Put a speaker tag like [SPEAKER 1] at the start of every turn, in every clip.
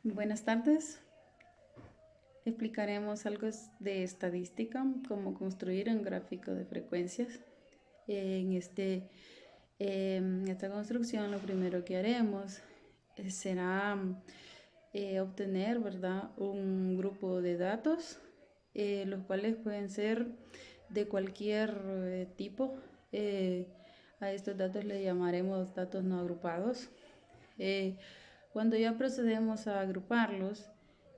[SPEAKER 1] Buenas tardes. Explicaremos algo de estadística, cómo construir un gráfico de frecuencias. En esta construcción lo primero que haremos será obtener, ¿verdad?, un grupo de datos, los cuales pueden ser de cualquier tipo. A estos datos le llamaremos datos no agrupados. Cuando ya procedemos a agruparlos,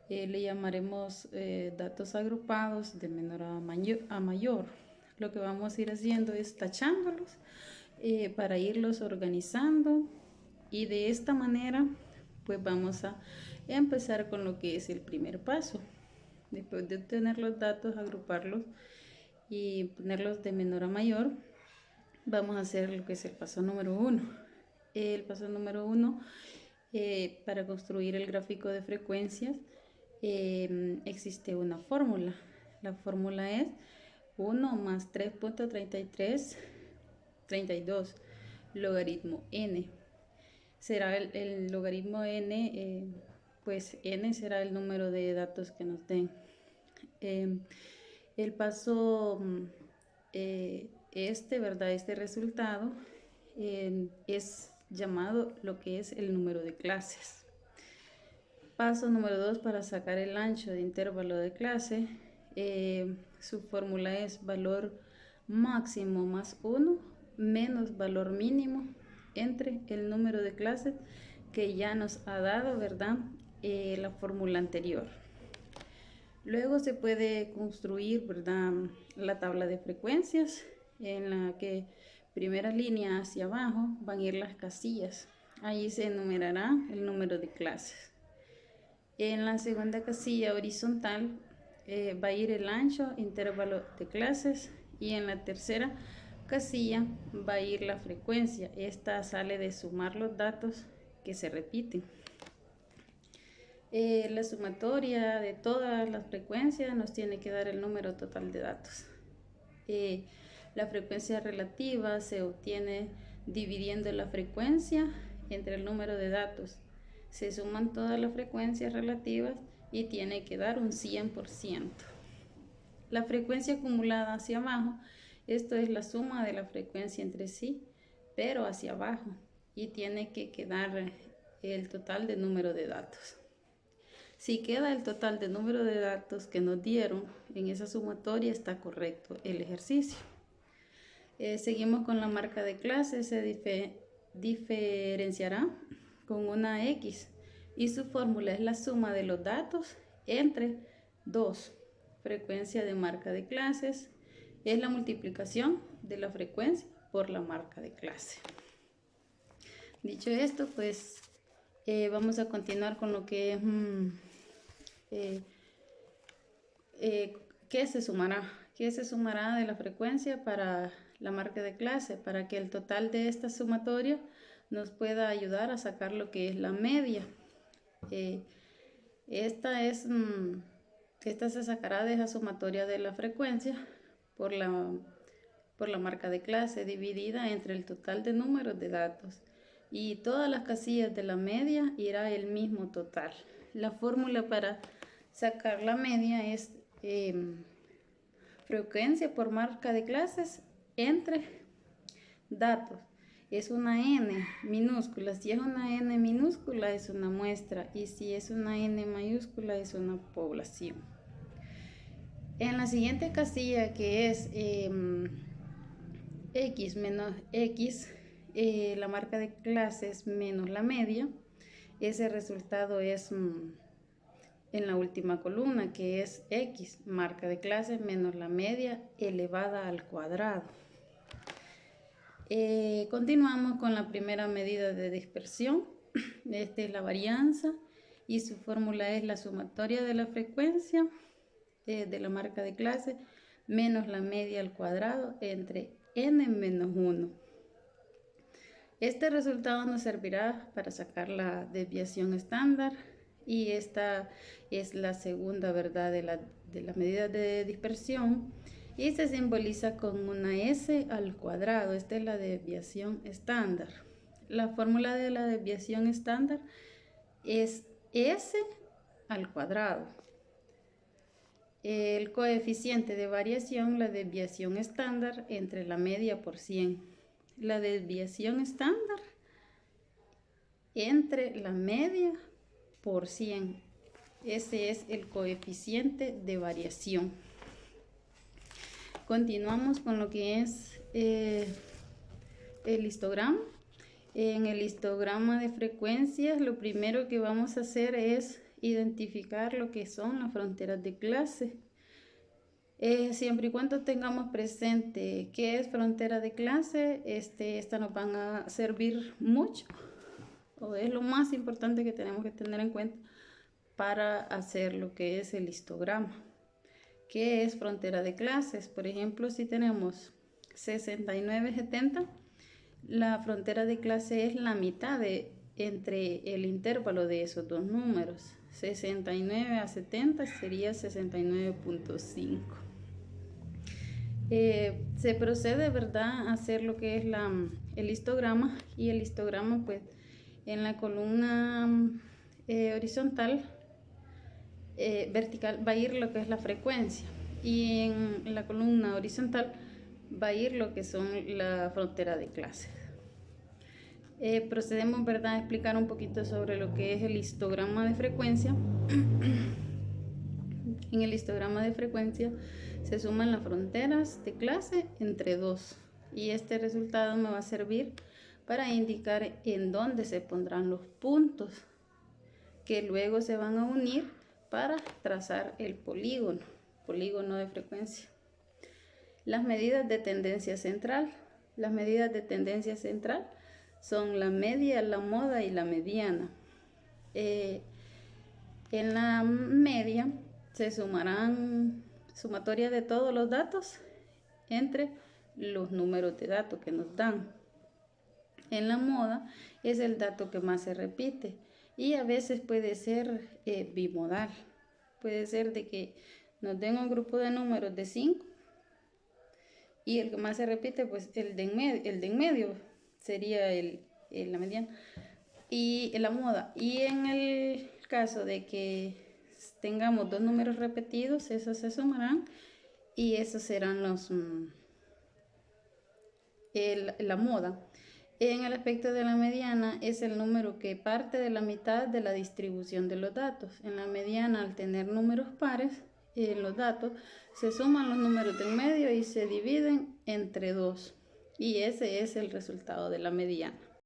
[SPEAKER 1] le llamaremos datos agrupados de menor a mayor. Lo que vamos a ir haciendo es tachándolos para irlos organizando, y de esta manera pues vamos a empezar con lo que es el primer paso. Después de obtener los datos, agruparlos y ponerlos de menor a mayor, vamos a hacer lo que es el paso número 1. El paso número 1, para construir el gráfico de frecuencias, existe una fórmula. La fórmula es 1 más 3.3332 logaritmo n. Será el logaritmo n, pues n será el número de datos que nos den. El paso ¿verdad? Este resultado es llamado lo que es el número de clases. Paso número 2, para sacar el ancho de intervalo de clase, su fórmula es valor máximo más 1 menos valor mínimo entre el número de clases que ya nos ha dado, ¿verdad?, la fórmula anterior. Luego se puede construir, ¿verdad?, la tabla de frecuencias, en la que primera línea hacia abajo van a ir las casillas. Ahí se enumerará el número de clases. En la segunda casilla horizontal va a ir el ancho intervalo de clases, y en la tercera casilla va a ir la frecuencia. Esta sale de sumar los datos que se repiten. La sumatoria de todas las frecuencias nos tiene que dar el número total de datos. La frecuencia relativa se obtiene dividiendo la frecuencia entre el número de datos. Se suman todas las frecuencias relativas y tiene que dar un 100%. La frecuencia acumulada hacia abajo, esto es la suma de la frecuencia entre sí, pero hacia abajo, y tiene que quedar el total de número de datos. Si queda el total de número de datos que nos dieron en esa sumatoria, está correcto el ejercicio. Seguimos con la marca de clase. Se diferenciará con una X, y su fórmula es la suma de los datos entre 2. Frecuencia de marca de clases es la multiplicación de la frecuencia por la marca de clase. Dicho esto, pues vamos a continuar con lo que es ¿qué se sumará? ¿Qué se sumará de la frecuencia para la marca de clase? Para que el total de esta sumatoria nos pueda ayudar a sacar lo que es la media. Esta se sacará de esa sumatoria de la frecuencia por la marca de clase, dividida entre el total de números de datos, y todas las casillas de la media irá el mismo total. La fórmula para sacar la media es frecuencia por marca de clases entre datos. Es una n minúscula. Si es una n minúscula, es una muestra, y si es una n mayúscula, es una población. En la siguiente casilla, que es x menos x, la marca de clases menos la media, ese resultado es en la última columna, que es x, marca de clase, menos la media elevada al cuadrado. Continuamos con la primera medida de dispersión. Esta es la varianza, y su fórmula es la sumatoria de la frecuencia de la marca de clase menos la media al cuadrado entre n menos 1. Este resultado nos servirá para sacar la desviación estándar, y esta es la segunda, ¿verdad?, de la medida de dispersión, y se simboliza con una s al cuadrado. Esta es la desviación estándar. La fórmula de la desviación estándar es S al cuadrado. El coeficiente de variación, la desviación estándar entre la media por 100. La desviación estándar entre la media por 100. Ese es el coeficiente de variación. Continuamos con lo que es el histograma. En el histograma de frecuencias, lo primero que vamos a hacer es identificar lo que son las fronteras de clase. Siempre y cuando tengamos presente qué es frontera de clase, esta nos van a servir mucho, o es lo más importante que tenemos que tener en cuenta para hacer lo que es el histograma. ¿Qué es frontera de clases? Por ejemplo, si tenemos 69-70, la frontera de clase es la mitad entre el intervalo de esos dos números. 69 a 70 sería 69.5. Se procede, ¿verdad?, a hacer lo que es el histograma, y el histograma, pues, en la columna horizontal, vertical va a ir lo que es la frecuencia, y en la columna horizontal va a ir lo que son la frontera de clases. Procedemos, ¿verdad?, a explicar un poquito sobre lo que es el histograma de frecuencia. En el histograma de frecuencia se suman las fronteras de clase entre dos, y este resultado me va a servir para indicar en dónde se pondrán los puntos que luego se van a unir para trazar el polígono de frecuencia. Las medidas de tendencia central. Las medidas de tendencia central son la media, la moda y la mediana. En la media se sumarán sumatoria de todos los datos entre los números de datos que nos dan. En la moda es el dato que más se repite, y a veces puede ser bimodal. Puede ser de que nos den un grupo de números de 5 y el que más se repite, pues el de en medio sería la mediana y la moda. Y en el caso de que tengamos dos números repetidos, esos se sumarán y esos serán la moda. En el aspecto de la mediana es el número que parte de la mitad de la distribución de los datos. En la mediana, al tener números pares en los datos, se suman los números de en medio y se dividen entre 2. Y ese es el resultado de la mediana.